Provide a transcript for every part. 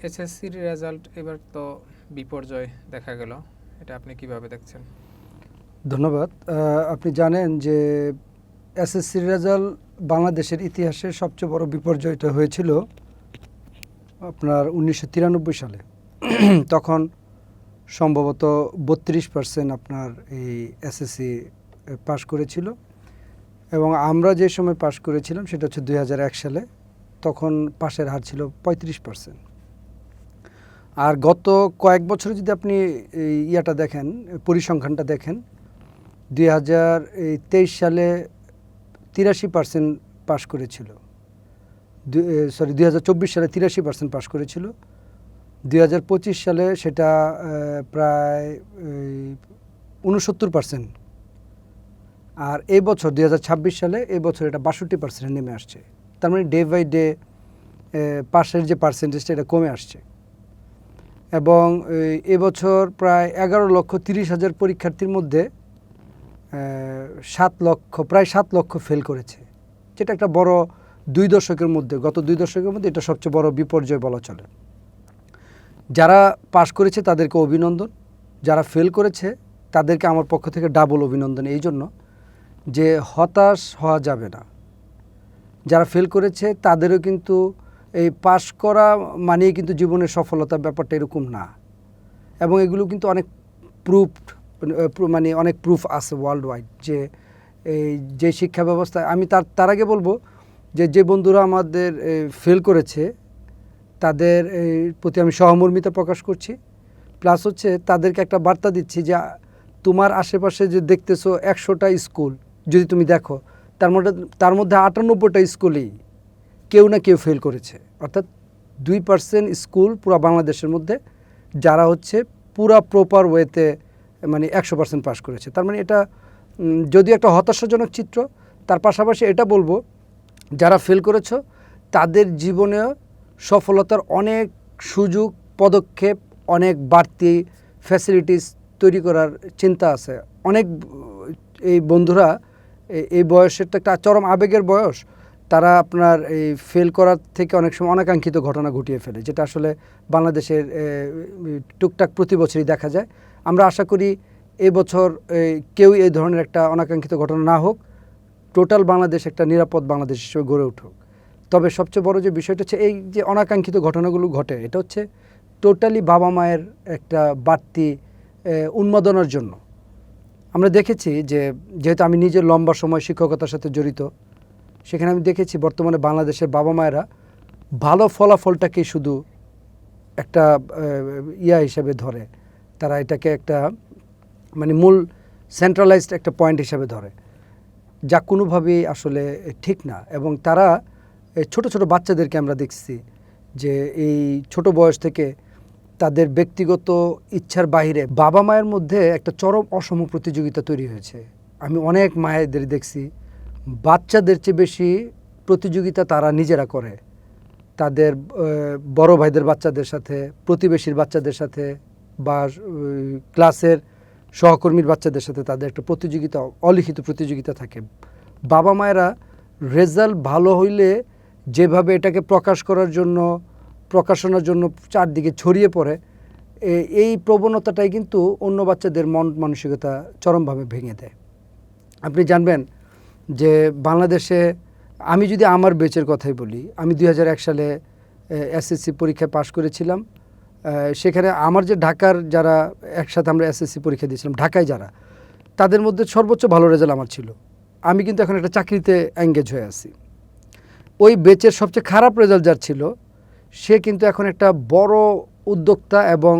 এসএসসির রেজাল্ট এবার তো বিপর্যয় দেখা গেল, এটা আপনি কিভাবে দেখছেন? ধন্যবাদ। আপনি জানেন যে এসএসসির রেজাল্ট বাংলাদেশের ইতিহাসে সবচেয়ে বড় বিপর্যয়টা হয়েছিল আপনার 1993 সালে। তখন সম্ভবত 32% আপনার এই এসএসসি পাশ করেছিল, এবং আমরা যে সময় পাশ করেছিলাম সেটা হচ্ছে 2001 সালে। তখন পাশের হার ছিল 35%। আর গত কয়েক বছরে যদি আপনি ইয়াটা দেখেন, পরিসংখ্যানটা দেখেন, 2023 সালে 83% পাশ করেছিল, 2024 সালে 83% পাশ করেছিল, 2025 সালে সেটা প্রায় 69%, আর এই বছর 2026 সালে এই বছর এটা 62% নেমে আসছে। তার মানে ডে বাই ডে পাশের যে পার্সেন্টেজটা এটা কমে আসছে। এবং এবছর প্রায় 11,30,000 পরীক্ষার্থীর মধ্যে 7 লক্ষ ফেল করেছে, যেটা একটা বড় গত 2 দশকের মধ্যে এটা সবচেয়ে বড় বিপর্যয় বলা চলে। যারা পাশ করেছে তাদেরকে অভিনন্দন, যারা ফেল করেছে তাদেরকে আমার পক্ষ থেকে ডাবল অভিনন্দন, এই জন্য যে হতাশ হওয়া যাবে না। যারা ফেল করেছে তাদেরও কিন্তু এই পাশ করা মানেই কিন্তু জীবনের সফলতার ব্যাপারটা এরকম না, এবং এগুলো কিন্তু অনেক অনেক প্রুফ আছে ওয়ার্ল্ড ওয়াইড যে শিক্ষা ব্যবস্থা। আমি তার আগে বলবো যে বন্ধুরা আমাদের ফেল করেছে তাদের প্রতি আমি সহমর্মিতা প্রকাশ করছি, প্লাস হচ্ছে তাদেরকে একটা বার্তা দিচ্ছি যে তোমার আশেপাশে যে দেখতেছো 100টা স্কুল যদি তুমি দেখো, তার মধ্যে 98টা স্কুলেই কেউ না কেউ ফেল করেছে। অর্থাৎ 2% স্কুল পুরো বাংলাদেশের মধ্যে যারা হচ্ছে পুরা প্রপার ওয়েতে 100% পাস করেছে। তার মানে এটা যদিও একটা হতাশাজনক চিত্র, তার পাশাপাশি এটা বলবো যারা ফেল করেছো তাদের জীবনে সফলতার অনেক সুযোগ, পদক্ষেপ, অনেক বাড়তি ফ্যাসিলিটিস তৈরি করার চিন্তা আছে। অনেক এই বন্ধুরা এই বয়সের তো একটা চরম আবেগের বয়স, তারা আপনার এই ফেল করার থেকে অনেক সময় অনাকাঙ্ক্ষিত ঘটনা ঘটিয়ে ফেলে, যেটা আসলে বাংলাদেশের টুকটাক প্রতি বছরই দেখা যায়। আমরা আশা করি এবছর কেউ এই ধরনের একটা অনাকাঙ্ক্ষিত ঘটনা না হোক, টোটাল বাংলাদেশ একটা নিরাপদ বাংলাদেশ হিসেবে গড়ে উঠুক। তবে সবচেয়ে বড় যে বিষয়টা হচ্ছে এই যে অনাকাঙ্ক্ষিত ঘটনাগুলো ঘটে, এটা হচ্ছে টোটালি বাবা মায়ের একটা বাড়তি উন্মাদনার জন্য। আমরা দেখেছি যেহেতু আমি নিজে লম্বা সময় শিক্ষকতার সাথে জড়িত, সেখানে আমি দেখেছি বর্তমানে বাংলাদেশের বাবা মায়েরা ভালো ফলাফলটাকে শুধু একটা হিসাবে ধরে, তারা এটাকে একটা মূল সেন্ট্রালাইজড একটা পয়েন্ট হিসাবে ধরে, যা কোনোভাবেই আসলে ঠিক না। এবং তারা ছোট ছোট বাচ্চাদেরকে আমরা দেখছি যে এই ছোট বয়স থেকে তাদের ব্যক্তিগত ইচ্ছার বাইরে বাবা মায়ের মধ্যে একটা চরম অসম প্রতিযোগিতা তৈরি হয়েছে। আমি অনেক মায়েদের দেখছি বাচ্চাদের চেয়ে বেশি প্রতিযোগিতা তারা নিজেরা করে, তাদের বড় ভাইদের বাচ্চাদের সাথে, প্রতিবেশীর বাচ্চাদের সাথে, বা ক্লাসের সহকর্মীর বাচ্চাদের সাথে তাদের একটা প্রতিযোগিতা, অলিখিত প্রতিযোগিতা থাকে। বাবা মায়েরা রেজাল্ট ভালো হইলে যেভাবে এটাকে প্রকাশনার জন্য চারদিকে ছড়িয়ে পড়ে, এই প্রবণতাটাই কিন্তু অন্য বাচ্চাদের মন মানসিকতা চরমভাবে ভেঙে দেয়। আপনি জানবেন যে বাংলাদেশে, আমি যদি আমার ব্যাচের কথাই বলি, আমি 2001 সালে এসএসসি পরীক্ষায় পাশ করেছিলাম। সেখানে আমার যে ঢাকার যারা একসাথে আমরা এসএসসি পরীক্ষা দিয়েছিলাম, ঢাকায় যারা, তাদের মধ্যে সর্বোচ্চ ভালো রেজাল্ট আমার ছিল। আমি কিন্তু এখন একটা চাকরিতে এঙ্গেজ হয়ে আছি। ওই ব্যাচের সবচেয়ে খারাপ রেজাল্ট যার ছিল, সে কিন্তু এখন একটা বড় উদ্যোক্তা, এবং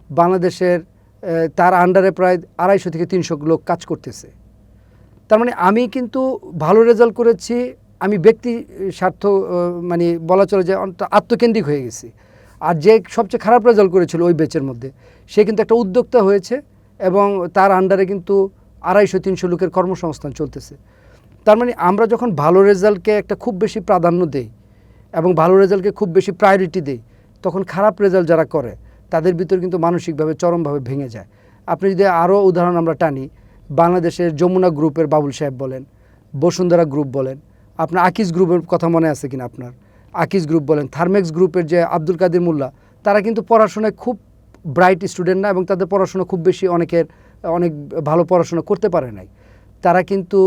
বাংলাদেশের তার আন্ডারে প্রায় 250 থেকে 300 লোক কাজ করতেছে। তার মানে আমি কিন্তু ভালো রেজাল্ট করেছি, আমি ব্যক্তি স্বার্থ বলা চলে যে আত্মকেন্দ্রিক হয়ে গেছি। আর যে সবচেয়ে খারাপ রেজাল্ট করেছিল ওই ব্যাচের মধ্যে, সে কিন্তু একটা উদ্যোক্তা হয়েছে, এবং তার আন্ডারে কিন্তু 250-300 লোকের কর্মসংস্থান চলতেছে। তার মানে আমরা যখন ভালো রেজাল্টকে একটা খুব বেশি প্রাধান্য দেই এবং ভালো রেজাল্টকে খুব বেশি প্রায়োরিটি দেই, তখন খারাপ রেজাল্ট যারা করে তাদের ভিতর কিন্তু মানসিকভাবে চরমভাবে ভেঙে যায়। আপনি যদি আরও উদাহরণ আমরা টানি, বাংলাদেশের যমুনা গ্রুপের বাবুল সাহেব বলেন, বসুন্ধরা গ্রুপ বলেন, আপনার আকিজ গ্রুপের কথা মনে আছে কিনা আপনার, আকিজ গ্রুপ বলেন, থার্মেক্স গ্রুপের যে আব্দুল কাদের মোল্লা, তারা কিন্তু পড়াশোনায় খুব ব্রাইট স্টুডেন্ট না, এবং তাদের পড়াশোনা খুব বেশি অনেক ভালো পড়াশোনা করতে পারে নাই। তারা কিন্তু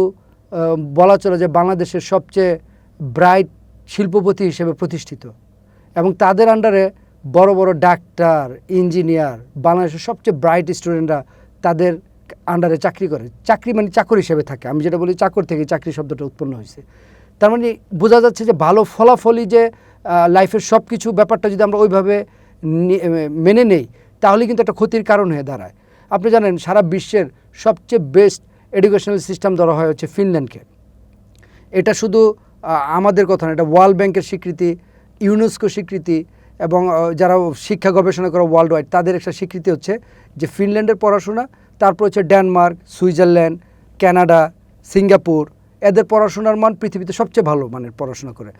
বলা চলে যে বাংলাদেশের সবচেয়ে ব্রাইট শিল্পপতি হিসেবে প্রতিষ্ঠিত, এবং তাদের আন্ডারে বড় বড় ডাক্তার, ইঞ্জিনিয়ার, বাংলাদেশের সবচেয়ে ব্রাইট স্টুডেন্টরা তাদের আন্ডারে চাকরি করে। চাকরি মানে চাকর হিসেবে থাকে, আমি যেটা বলি চাকর থেকে চাকরি শব্দটা উৎপন্ন হয়েছে। তার মানে বোঝা যাচ্ছে যে ভালো ফলাফলই যে লাইফের সব কিছু ব্যাপারটা যদি আমরা ওইভাবে মেনে নেই তাহলে কিন্তু একটা ক্ষতির কারণ হয়ে দাঁড়ায়। আপনি জানেন সারা বিশ্বের সবচেয়ে বেস্ট এডুকেশনাল সিস্টেম ধরা হয় হচ্ছে ফিনল্যান্ডকে। এটা শুধু আমাদের কথা না, এটা ওয়ার্ল্ড ব্যাংকের স্বীকৃতি, ইউনেস্কো স্বীকৃতি, এবং যারা শিক্ষা গবেষণা করে ওয়ার্ল্ড ওয়াইড তাদের একটা স্বীকৃতি হচ্ছে যে ফিনল্যান্ডের পড়াশোনা, তারপর হচ্ছে ডেনমার্ক, সুইজারল্যান্ড, কানাডা, সিঙ্গাপুর, এদের পড়াশোনার মান পৃথিবীতে সবচেয়ে ভালো মানের পড়াশোনা করে।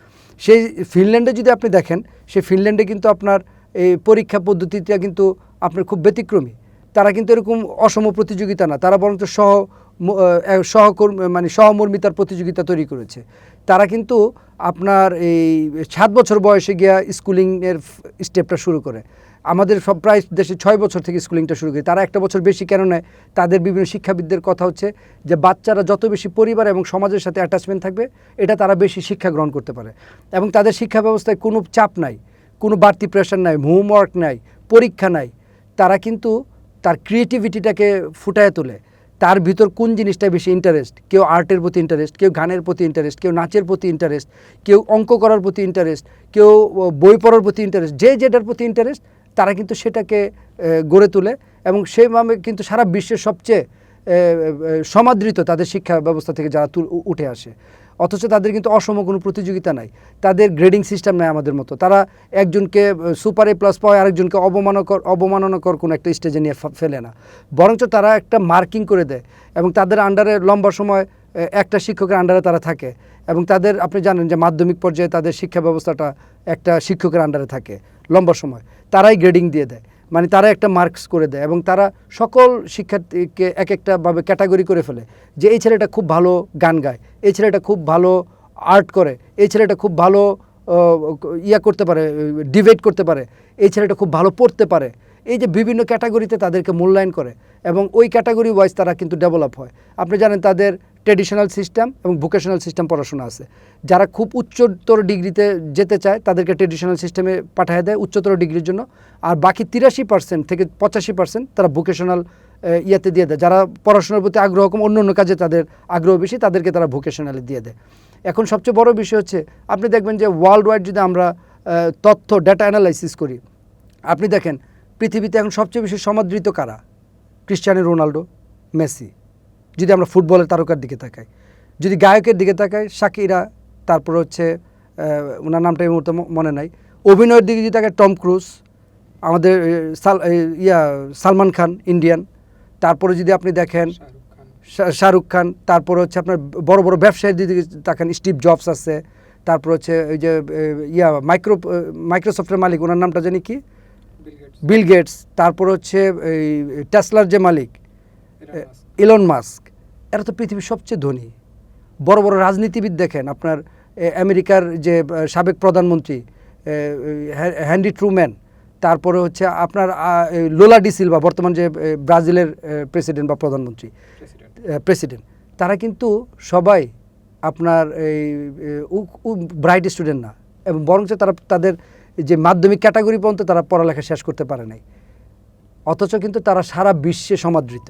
সেই ফিনল্যান্ডে যদি আপনি দেখেন, সেই ফিনল্যান্ডে কিন্তু আপনার এই পরীক্ষা পদ্ধতিটা কিন্তু আপনার খুব ব্যতিক্রমী। তারা কিন্তু এরকম অসম প্রতিযোগিতা না, তারা বরঞ্চ সহমর্মিতার প্রতিযোগিতা তৈরি করেছে। তারা কিন্তু আপনার এই 7 বছর বয়সে গিয়া স্কুলিংয়ের স্টেপটা শুরু করে। আমাদের সব প্রায় দেশে 6 বছর থেকে স্কুলিংটা শুরু করে, তারা একটা বছর বেশি কেন নেয়? তাদের বিভিন্ন শিক্ষাবিদদের কথা হচ্ছে যে বাচ্চারা যত বেশি পরিবার এবং সমাজের সাথে অ্যাটাচমেন্ট থাকবে, এটা তারা বেশি শিক্ষা গ্রহণ করতে পারে। এবং তাদের শিক্ষা ব্যবস্থায় কোনো চাপ নাই, কোনো বাড়তি প্রেশার নাই, হোমওয়ার্ক নাই, পরীক্ষা নাই। তারা কিন্তু তার ক্রিয়েটিভিটিটাকে ফুটায় তোলে। তার ভিতর কোন জিনিসটা বেশি ইন্টারেস্ট, কেউ আর্টের প্রতি ইন্টারেস্ট, কেউ গানের প্রতি ইন্টারেস্ট, কেউ নাচের প্রতি ইন্টারেস্ট, কেউ অঙ্ক করার প্রতি ইন্টারেস্ট, কেউ বই পড়ার প্রতি ইন্টারেস্ট, যে যেটার প্রতি ইন্টারেস্ট তারা কিন্তু সেটাকে গড়ে তোলে। এবং সেইভাবে কিন্তু সারা বিশ্বের সবচেয়ে সমাদৃত তাদের শিক্ষা ব্যবস্থা থেকে যারা উঠে আসে। অথচ তাদের কিন্তু অসম কোনো প্রতিযোগিতা নাই, তাদের গ্রেডিং সিস্টেম নাই আমাদের মতো। তারা একজনকে সুপার A+ পায়, আরেকজনকে অবমাননাকর কোনো একটা স্টেজে নিয়ে ফেলে না, বরঞ্চ তারা একটা মার্কিং করে দেয়। এবং তাদের আন্ডারে লম্বা সময় একটা শিক্ষকের আন্ডারে তারা থাকে, এবং তাদের আপনি জানেন যে মাধ্যমিক পর্যায়ে তাদের শিক্ষা ব্যবস্থাটা একটা শিক্ষকের আন্ডারে থাকে লম্বা সময়, তারাই গ্রেডিং দিয়ে দেয়, মানে তারা একটা মার্কস করে দেয়। এবং তারা সকল শিক্ষার্থীকে এক একটাভাবে ক্যাটাগরি করে ফেলে যে এই ছেলেটা খুব ভালো গান গায়, এই ছেলেটা খুব ভালো আর্ট করে, এই ছেলেটা খুব ভালো করতে পারে, ডিবেট করতে পারে, এই ছেলেটা খুব ভালো পড়তে পারে। এই যে বিভিন্ন ক্যাটাগরিতে তাদেরকে মূল্যায়ন করে, এবং ওই ক্যাটাগরি ওয়াইজ তারা কিন্তু ডেভেলপ হয়। আপনি জানেন তাদের ট্র্যাডিশনাল সিস্টেম এবং ভোকেশনাল সিস্টেম পড়াশোনা আছে। যারা খুব উচ্চতর ডিগ্রিতে যেতে চায় তাদেরকে ট্র্যাডিশনাল সিস্টেমে পাঠিয়ে দেয় উচ্চতর ডিগ্রির জন্য, আর বাকি 83% থেকে 85% তারা ভোকেশনাল ইয়াতে দিয়ে দেয়। যারা পড়াশোনার প্রতি আগ্রহ কম, অন্য কাজে তাদের আগ্রহ বেশি, তাদেরকে তারা ভোকেশনালে দিয়ে দেয়। এখন সবচেয়ে বড় বিষয় হচ্ছে আপনি দেখবেন যে ওয়ার্ল্ড ওয়াইড যদি আমরা তথ্য ডেটা অ্যানালাইসিস করি, আপনি দেখেন পৃথিবীতে এখন সবচেয়ে বেশি সমাদৃত কারা? Cristiano Ronaldo, Messi. যদি আমরা ফুটবলের তারকার দিকে তাকাই, যদি গায়কের দিকে তাকাই, শাকিরা, তারপর হচ্ছে ওনার নামটা এই মুহূর্তে মনে নাই। অভিনয়ের দিকে যদি তাকাই, টম ক্রুজ, আমাদের সালমান খান ইন্ডিয়ান। তারপরে যদি আপনি দেখেন শাহরুখ খান, তারপরে হচ্ছে আপনার বড় বড় ব্যবসায়ীর দিকে তাকান, স্টিভ জবস আছে, তারপর হচ্ছে ওই যে মাইক্রোসফটের মালিক, ওনার নামটা জানি কি, বিল গেটস। তারপর হচ্ছে এই টেসলার যে মালিক ইলন মাস্ক। এরা তো পৃথিবীর সবচেয়ে ধনী। বড় বড় রাজনীতিবিদ দেখেন, আপনার আমেরিকার যে সাবেক প্রধানমন্ত্রী হেনরি ট্রুম্যান, তারপরে হচ্ছে আপনার লোলা ডি সিলভা, বর্তমান যে ব্রাজিলের প্রেসিডেন্ট বা প্রধানমন্ত্রী প্রেসিডেন্ট, তারা কিন্তু সবাই আপনার এই ব্রাইট স্টুডেন্ট না, এবং বরঞ্চ তারা তাদের যে মাধ্যমিক ক্যাটাগরি পর্যন্ত তারা পড়ালেখা শেষ করতে পারে নাই, অথচ কিন্তু তারা সারা বিশ্বে সমাদৃত।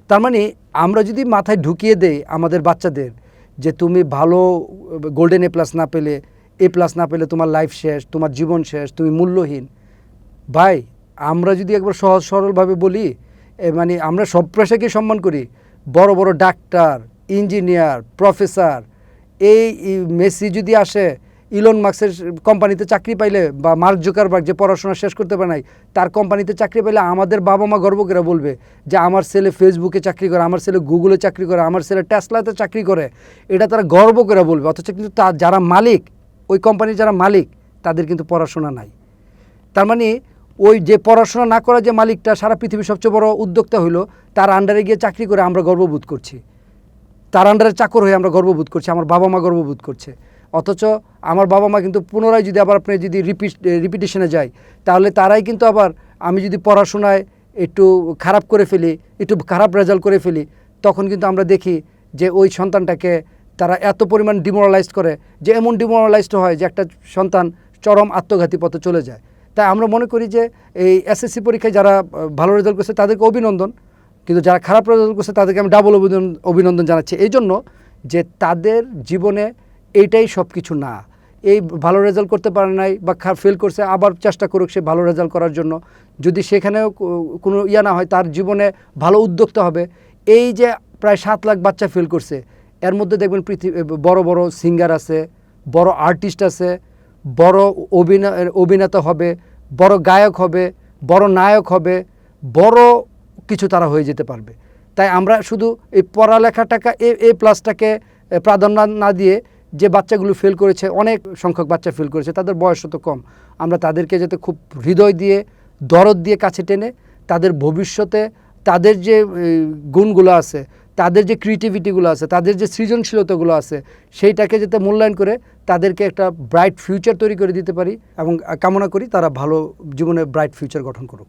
তার মানে আমরা যদি মাথায় ঢুকিয়ে দেই আমাদের বাচ্চাদের যে তুমি ভালো গোল্ডেন A+ না পেলে, A+ না পেলে তোমার লাইফ শেষ, তোমার জীবন শেষ, তুমি মূল্যহীন। ভাই, আমরা যদি একবার সহজ সরলভাবে বলি, মানে আমরা সব পেশাকে সম্মান করি, বড় বড় ডাক্তার, ইঞ্জিনিয়ার, প্রফেসর, এই মেসি যদি আসে, ইলন মাস্কের কোম্পানিতে চাকরি পাইলে, বা মার্ক জুকারবার্গ যে পড়াশোনা শেষ করতে পারে নাই তার কোম্পানিতে চাকরি পাইলে, আমাদের বাবা মা গর্ব করে বলবে যে আমার ছেলে ফেসবুকে চাকরি করে, আমার ছেলে গুগলে চাকরি করে, আমার ছেলে টেসলাতে চাকরি করে, এটা তারা গর্ব করে বলবে। অথচ কিন্তু যারা মালিক, ওই কোম্পানির যারা মালিক, তাদের কিন্তু পড়াশোনা নাই। তার মানে ওই যে পড়াশোনা না করা যে মালিকটা সারা পৃথিবীর সবচেয়ে বড় উদ্যোক্তা হইলো, তার আন্ডারে গিয়ে চাকরি করে আমরা গর্ববোধ করছি, তার আন্ডারে চাকর হয়ে আমরা গর্ববোধ করছি, আমার বাবা মা গর্ববোধ করছে। অথচ আমার বাবা মা কিন্তু পুনরায় যদি আবার আপনি যদি রিপিটেশনে যায়, তাহলে তারাই কিন্তু আবার আমি যদি পড়াশোনায় একটু খারাপ করে ফেলি, একটু খারাপ রেজাল্ট করে ফেলি, তখন কিন্তু আমরা দেখি যে ওই সন্তানটাকে তারা এত পরিমাণ ডিমোরালাইজড করে, যে এমন ডিমোরালাইজড হয় যে একটা সন্তান চরম আত্মঘাতী পথে চলে যায়। তাই আমরা মনে করি যে এই এসএসসি পরীক্ষায় যারা ভালো রেজাল্ট করছে তাদেরকে অভিনন্দন, কিন্তু যারা খারাপ রেজাল্ট করছে তাদেরকে আমি ডাবল অভিনন্দন জানাচ্ছি। এই জন্য যে তাদের জীবনে এইটাই সব কিছু না। এই ভালো রেজাল্ট করতে পারে নাই বা ফেল করছে, আবার চেষ্টা করুক সে ভালো রেজাল্ট করার জন্য। যদি সেখানেও কোনো না হয়, তার জীবনে ভালো উদ্যোক্তা হবে। এই যে প্রায় 7 লাখ বাচ্চা ফেল করছে, এর মধ্যে দেখবেন বড় বড় সিঙ্গার আছে, বড় আর্টিস্ট আছে, বড় অভিনেতা হবে, বড় গায়ক হবে, বড় নায়ক হবে, বড় কিছু তারা হয়ে যেতে পারবে। তাই আমরা শুধু এই পড়ালেখাটাকে প্লাসটাকে প্রাধান্য না দিয়ে, যে বাচ্চাগুলো ফেল করেছে, অনেক সংখ্যক বাচ্চা ফেল করেছে, তাদের বয়স তো কম, আমরা তাদেরকে যাতে খুব হৃদয় দিয়ে দরদ দিয়ে কাছে টেনে তাদের ভবিষ্যতে তাদের যে গুণগুলো আছে, তাদের যে ক্রিয়েটিভিটিগুলো আছে, তাদের যে সৃজনশীলতাগুলো আছে, সেইটাকে যাতে মূল্যায়ন করে তাদেরকে একটা ব্রাইট ফিউচার তৈরি করে দিতে পারি, এবং কামনা করি তারা ভালো জীবনে ব্রাইট ফিউচার গঠন করুক।